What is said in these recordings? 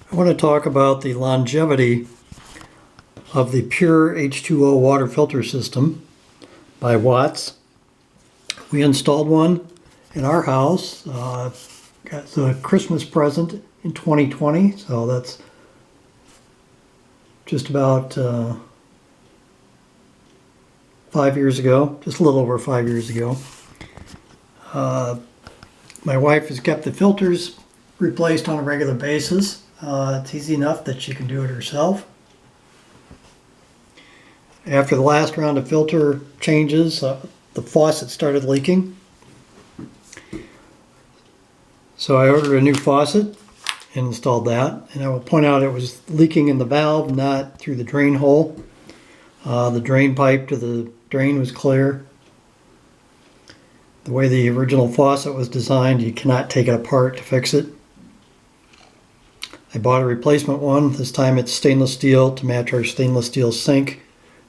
I want to talk about the longevity of the Pure H2O water filter system by Watts. We installed one in our house. Got a Christmas present in 2020, so that's just about 5 years ago, just a little over 5 years ago. My wife has kept the filters replaced on a regular basis. It's easy enough that she can do it herself. After the last round of filter changes, the faucet started leaking. So I ordered a new faucet and installed that. And I will point out it was leaking in the valve, not through the drain hole. The drain pipe to the drain was clear. The way the original faucet was designed, you cannot take it apart to fix it. I bought a replacement one. This time it's stainless steel to match our stainless steel sink,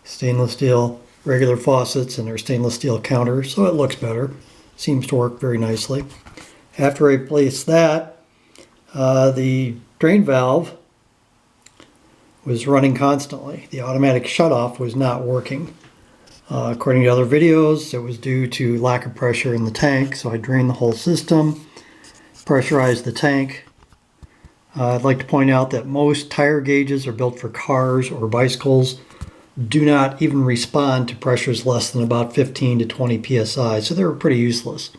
stainless steel regular faucets, and our stainless steel counter, so it looks better. Seems to work very nicely. After I replaced that, the drain valve was running constantly. The automatic shutoff was not working. According to other videos, it was due to lack of pressure in the tank, so I drained the whole system, pressurized the tank. I'd like to point out that most tire gauges are built for cars or bicycles, do not even respond to pressures less than about 15 to 20 psi, so they're pretty useless.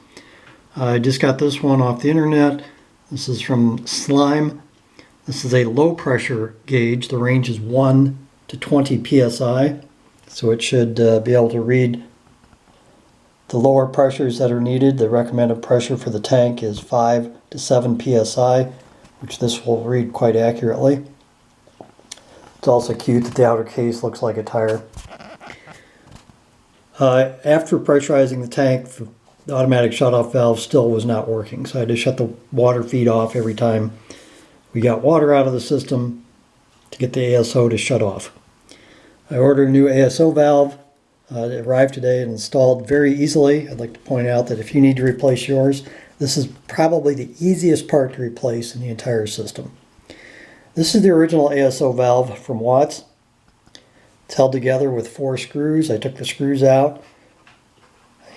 I just got this one off the internet. This is from Slime. This is a low pressure gauge. The range is 1 to 20 psi, so it should be able to read the lower pressures that are needed. The recommended pressure for the tank is 5 to 7 psi, which this will read quite accurately. It's also cute that the outer case looks like a tire. After pressurizing the tank, the automatic shutoff valve still was not working, so I had to shut the water feed off every time we got water out of the system to get the ASO to shut off. I ordered a new ASO valve. It arrived today and installed very easily. I'd like to point out that if you need to replace yours, this is probably the easiest part to replace in the entire system. This is the original ASO valve from Watts. It's held together with 4 screws. I took the screws out,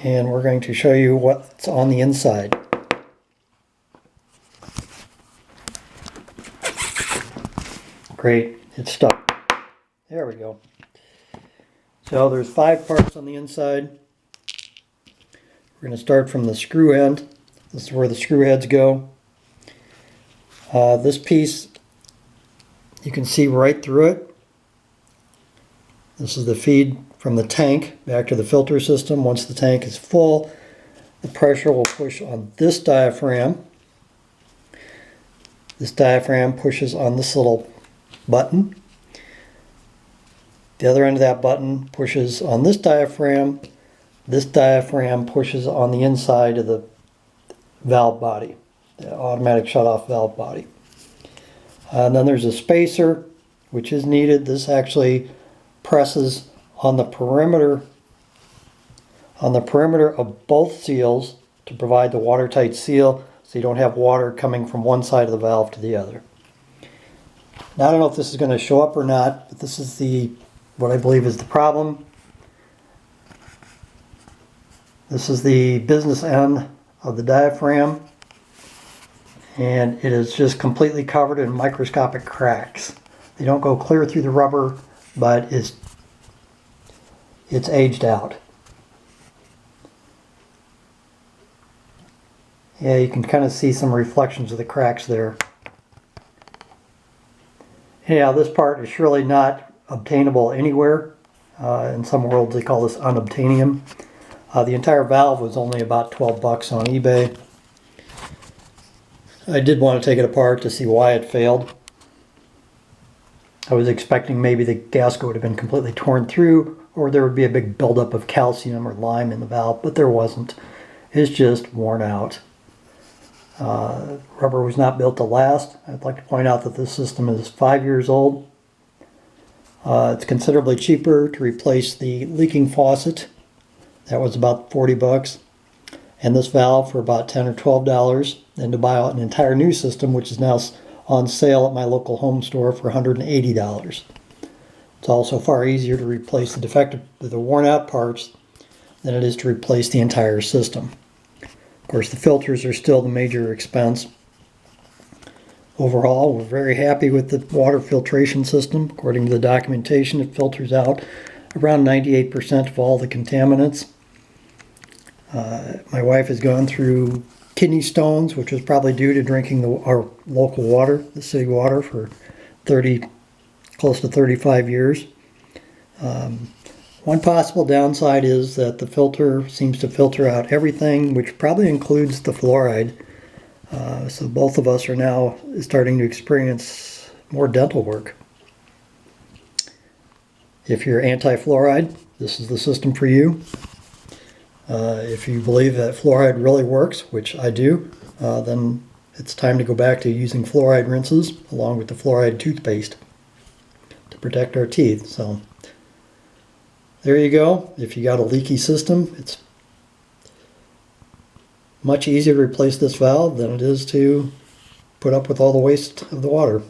and we're going to show you what's on the inside. Great, it's stuck. There we go. So there's 5 parts on the inside. We're going to start from the screw end. This is where the screw heads go. This piece, you can see right through it. This is the feed from the tank back to the filter system. Once the tank is full, the pressure will push on this diaphragm. This diaphragm pushes on this little button. The other end of that button pushes on this diaphragm. This diaphragm pushes on the inside of the valve body, the automatic shutoff valve body. And then there's a spacer, which is needed. This actually presses on the perimeter of both seals to provide the watertight seal, so you don't have water coming from one side of the valve to the other. Now I don't know if this is going to show up or not, but this is what I believe is the problem. This is the business end of the diaphragm, and it is just completely covered in microscopic cracks. They don't go clear through the rubber, but it's aged out. Yeah, you can kind of see some reflections of the cracks there. Anyhow, this part is surely not obtainable anywhere. In some worlds they call this unobtainium. The entire valve was only about 12 bucks on eBay. I did want to take it apart to see why it failed. I was expecting maybe the gasket would have been completely torn through, or there would be a big buildup of calcium or lime in the valve, but there wasn't. It's just worn out. Rubber was not built to last. I'd like to point out that this system is 5 years old. It's considerably cheaper to replace the leaking faucet. That was about 40 bucks. And this valve for about $10 or $12. And to buy an entire new system, which is now on sale at my local home store for $180. It's also far easier to replace the worn out parts than it is to replace the entire system. Of course, the filters are still the major expense. Overall, we're very happy with the water filtration system. According to the documentation, it filters out around 98% of all the contaminants. My wife has gone through kidney stones, which was probably due to drinking our local water, the city water, for close to 35 years. One possible downside is that the filter seems to filter out everything, which probably includes the fluoride. So both of us are now starting to experience more dental work. If you're anti-fluoride, this is the system for you. If you believe that fluoride really works, which I do, then it's time to go back to using fluoride rinses along with the fluoride toothpaste to protect our teeth. So there you go. If you got a leaky system, it's much easier to replace this valve than it is to put up with all the waste of the water.